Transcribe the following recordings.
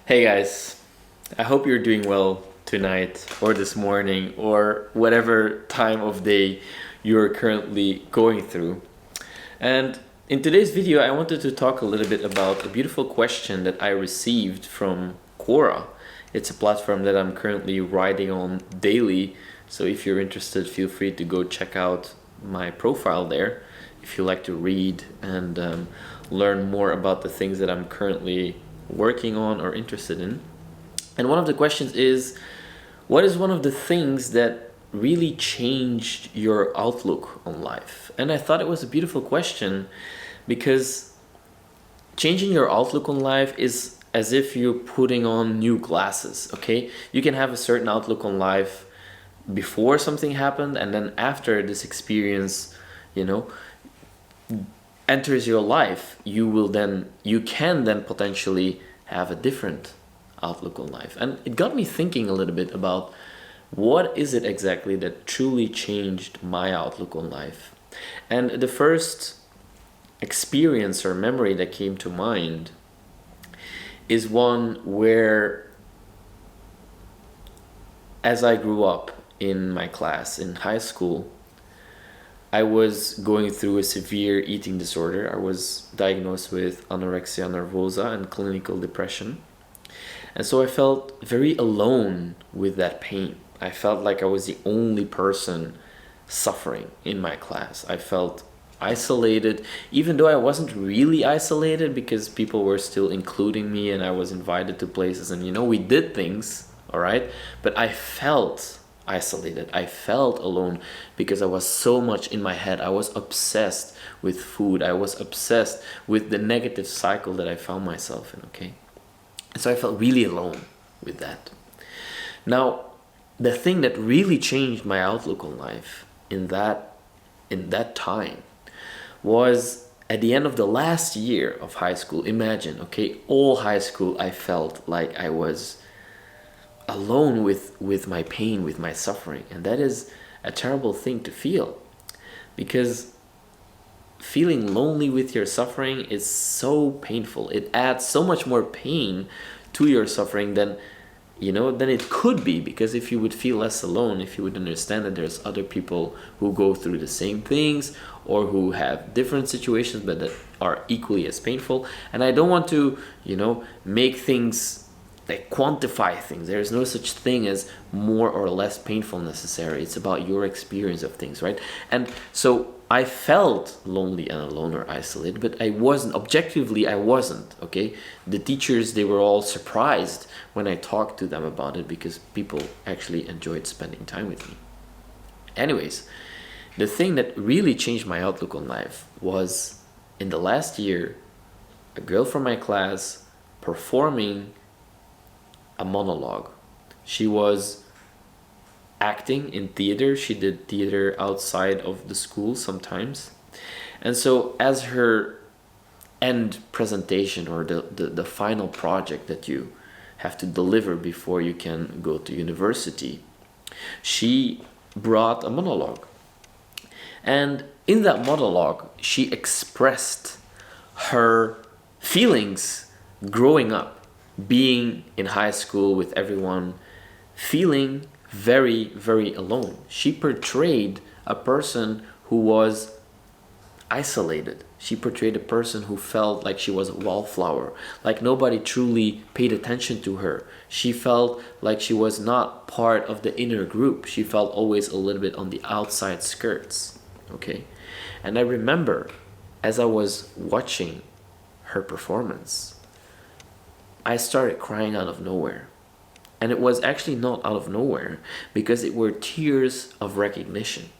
Hey guys, I hope you're doing well tonight or this morning or whatever time of day you're currently going through. And in today's video, I wanted to talk a little bit about a beautiful question that I received from Quora. It's a platform that I'm currently writing on daily. So if you're interested, feel free to go check out my profile there if you like to read and learn more about the things that I'm currently working on or interested in. And one of the questions is, what is one of the things that really changed your outlook on life? And I thought it was a beautiful question because changing your outlook on life is as if you're putting on new glasses, okay? You can have a certain outlook on life before something happened, and then after this experience, you know, enters your life, you can then potentially have a different outlook on life. And it got me thinking a little bit about what is it exactly that truly changed my outlook on life. And the first experience or memory that came to mind is one where, as I grew up in my class in high school, I was going through a severe eating disorder. I was diagnosed with anorexia nervosa and clinical depression. And so I felt very alone with that pain. I felt like I was the only person suffering in my class. I felt isolated, even though I wasn't really isolated because people were still including me and I was invited to places and we did things, all right? But I felt isolated. I felt alone because I was so much in my head. I was obsessed with food. I was obsessed with the negative cycle that I found myself in, okay? And so I felt really alone with that. Now, the thing that really changed my outlook on life in that time was at the end of the last year of high school. Imagine, okay, all high school I felt like I was alone with my pain, with my suffering. And that is a terrible thing to feel, because feeling lonely with your suffering is so painful. It adds so much more pain to your suffering than it could be, because if you would feel less alone, if you would understand that there's other people who go through the same things or who have different situations but that are equally as painful. And I don't want to make things like quantify things. There's no such thing as more or less painful necessary. It's about your experience of things, right? And so I felt lonely and alone or isolated, but I wasn't. Objectively, I wasn't, okay? The teachers, they were all surprised when I talked to them about it because people actually enjoyed spending time with me. Anyways, the thing that really changed my outlook on life was in the last year, a girl from my class performing a monologue. She was acting in theater. She did theater outside of the school sometimes. And so as her end presentation, or the final project that you have to deliver before you can go to university, she brought a monologue. And in that monologue, she expressed her feelings growing up, being in high school with everyone, feeling very, very alone. She portrayed a person who was isolated. She portrayed a person who felt like she was a wallflower, like nobody truly paid attention to her. She felt like she was not part of the inner group. She felt always a little bit on the outside skirts, okay? And I remember, as I was watching her performance, I started crying out of nowhere. And it was actually not out of nowhere, because it were tears of recognition.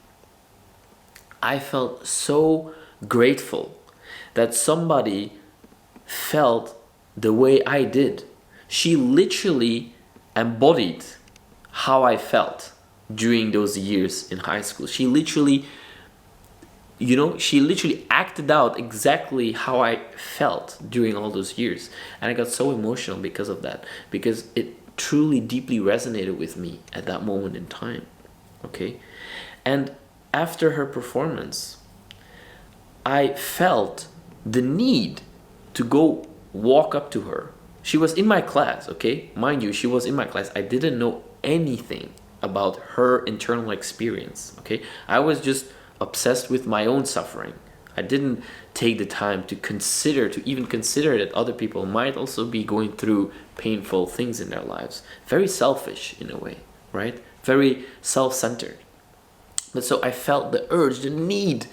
I felt so grateful that somebody felt the way I did. She literally embodied how I felt during those years in high school. She literally acted out exactly how I felt during all those years. And I got so emotional because of that, because it truly deeply resonated with me at that moment in time, okay? And after her performance, I felt the need to go walk up to her. She was in my class, okay? Mind you, she was in my class. I didn't know anything about her internal experience, okay? I was just obsessed with my own suffering. I didn't take the time to even consider that other people might also be going through painful things in their lives. Very selfish in a way, right? Very self-centered. But so I felt the urge, the need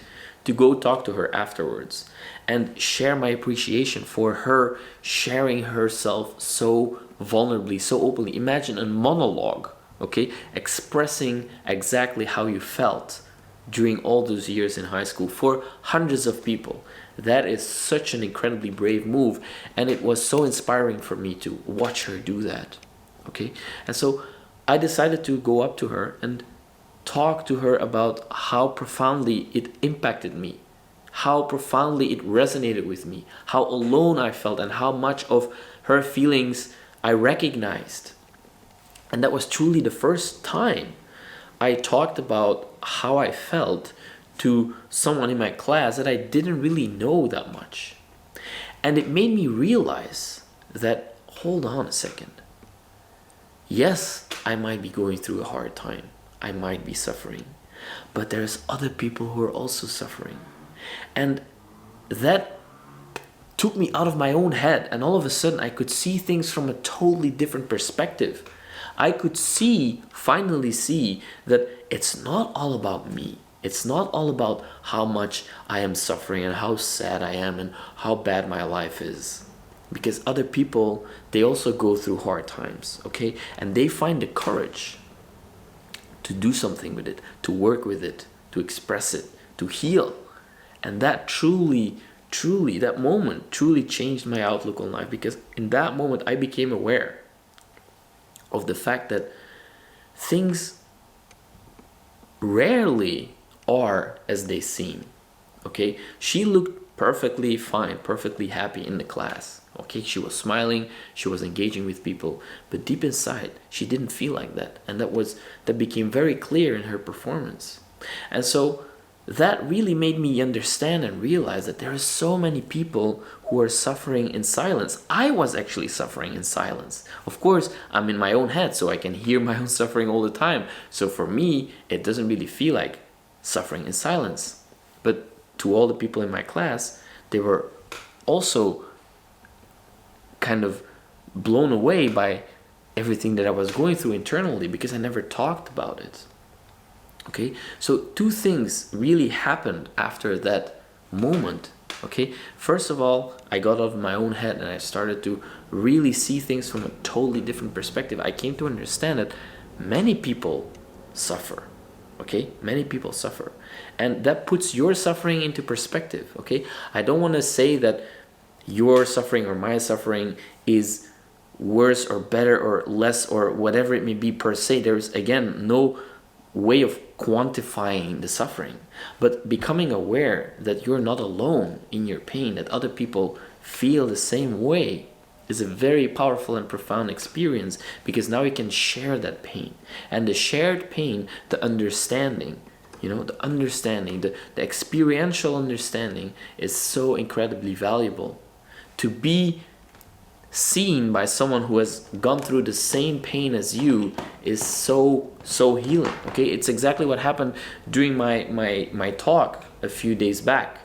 to go talk to her afterwards and share my appreciation for her sharing herself so vulnerably, so openly. Imagine a monologue, okay, expressing exactly how you felt during all those years in high school for hundreds of people. That is such an incredibly brave move, and it was so inspiring for me to watch her do that, okay? And so I decided to go up to her and talk to her about how profoundly it impacted me, how profoundly it resonated with me, how alone I felt, and how much of her feelings I recognized. And that was truly the first time I talked about how I felt to someone in my class that I didn't really know that much. And it made me realize that, hold on a second. Yes, I might be going through a hard time. I might be suffering. But there's other people who are also suffering. And that took me out of my own head. And all of a sudden, I could see things from a totally different perspective. I could finally see that it's not all about me. It's not all about how much I am suffering and how sad I am and how bad my life is. Because other people, they also go through hard times, okay? And they find the courage to do something with it, to work with it, to express it, to heal. And that that moment truly changed my outlook on life, because in that moment I became aware of the fact that things rarely are as they seem, okay? She looked perfectly fine, perfectly happy in the class, okay? She was smiling, she was engaging with people, but deep inside, she didn't feel like that. And that became very clear in her performance. And so that really made me understand and realize that there are so many people who are suffering in silence. I was actually suffering in silence. Of course, I'm in my own head, so I can hear my own suffering all the time. So for me, it doesn't really feel like suffering in silence. But to all the people in my class, they were also kind of blown away by everything that I was going through internally, because I never talked about it. Okay, so two things really happened after that moment. Okay, first of all, I got out of my own head and I started to really see things from a totally different perspective. I came to understand that many people suffer. Okay, many people suffer, and that puts your suffering into perspective. Okay, I don't want to say that your suffering or my suffering is worse or better or less or whatever it may be per se. There's, again, no way of quantifying the suffering, but becoming aware that you're not alone in your pain, that other people feel the same way, is a very powerful and profound experience, because now you can share that pain. And the shared pain, the understanding, the experiential understanding is so incredibly valuable. To be seen by someone who has gone through the same pain as you is so healing. Okay, it's exactly what happened during my talk a few days back.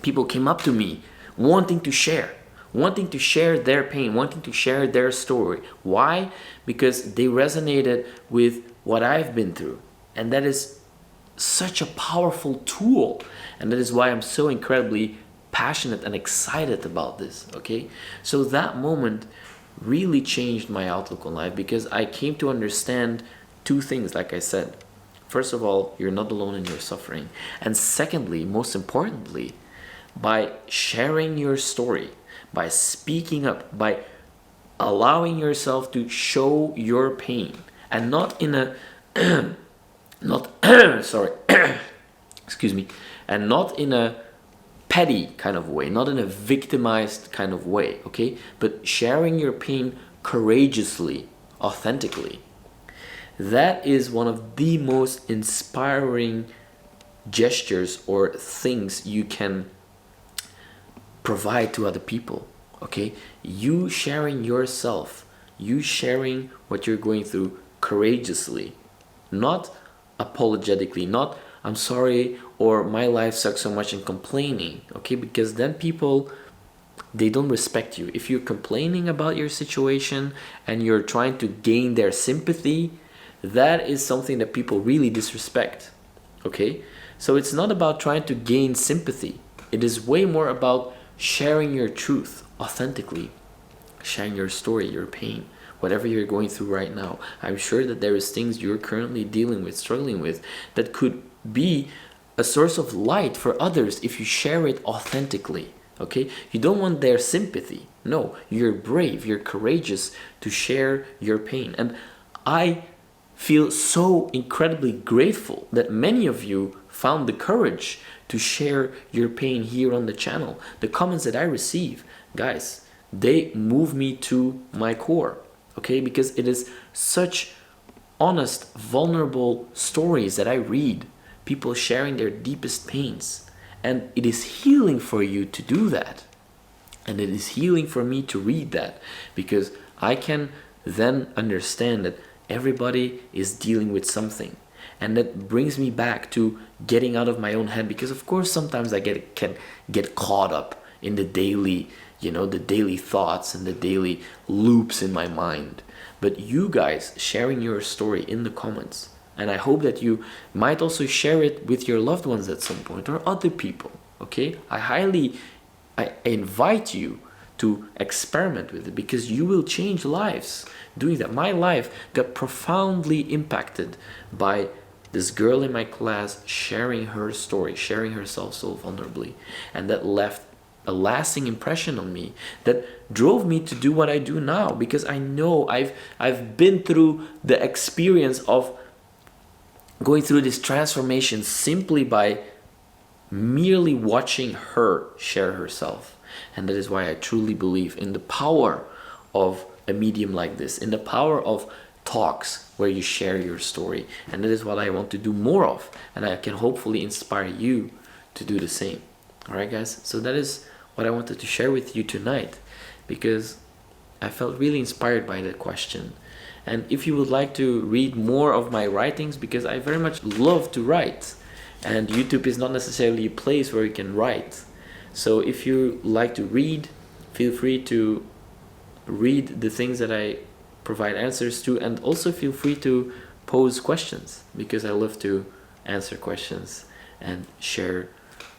People came up to me wanting to share their pain, wanting to share their story. Why? Because they resonated with what I've been through, and that is such a powerful tool. And that is why I'm so incredibly passionate and excited about this. Okay, so that moment really changed my outlook on life, because I came to understand two things. Like I said, first of all, you're not alone in your suffering, and secondly, most importantly, by sharing your story, by speaking up, by allowing yourself to show your pain, and not in a excuse me, and not in a petty kind of way, not in a victimized kind of way, okay? But sharing your pain courageously, authentically. That is one of the most inspiring gestures or things you can provide to other people. Okay, you sharing yourself, you sharing what you're going through courageously, not apologetically, not I'm sorry or my life sucks so much and complaining. Okay, because then people, they don't respect you. If you're complaining about your situation and you're trying to gain their sympathy, that is something that people really disrespect. Okay, so it's not about trying to gain sympathy, it is way more about sharing your truth authentically, sharing your story, your pain, whatever you're going through right now. I'm sure that there is things you're currently dealing with, struggling with, that could be a source of light for others if you share it authentically. Okay, you don't want their sympathy. No, you're brave, you're courageous to share your pain. And I feel so incredibly grateful that many of you found the courage to share your pain here on the channel. The comments that I receive, guys, they move me to my core. Okay, because it is such honest, vulnerable stories that I read, people sharing their deepest pains. And it is healing for you to do that. And it is healing for me to read that, because I can then understand that everybody is dealing with something. And that brings me back to getting out of my own head, because of course sometimes I can get caught up in the daily, the daily thoughts and the daily loops in my mind. But you guys sharing your story in the comments, and I hope that you might also share it with your loved ones at some point, or other people. Okay, I invite you to experiment with it, because you will change lives doing that. My life got profoundly impacted by this girl in my class sharing her story, sharing herself so vulnerably, and that left a lasting impression on me, that drove me to do what I do now, because I know I've been through the experience of going through this transformation simply by merely watching her share herself. And that is why I truly believe in the power of a medium like this, in the power of talks where you share your story. And that is what I want to do more of, and I can hopefully inspire you to do the same. All right, guys, so that is what I wanted to share with you tonight, because I felt really inspired by that question. And if you would like to read more of my writings, because I very much love to write, and YouTube is not necessarily a place where you can write. So if you like to read, feel free to read the things that I provide answers to, and also feel free to pose questions, because I love to answer questions and share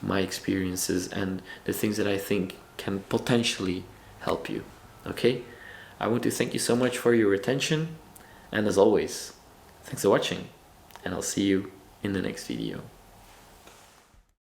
my experiences and the things that I think can potentially help you. Okay? I want to thank you so much for your attention, and as always, thanks for watching, and I'll see you in the next video.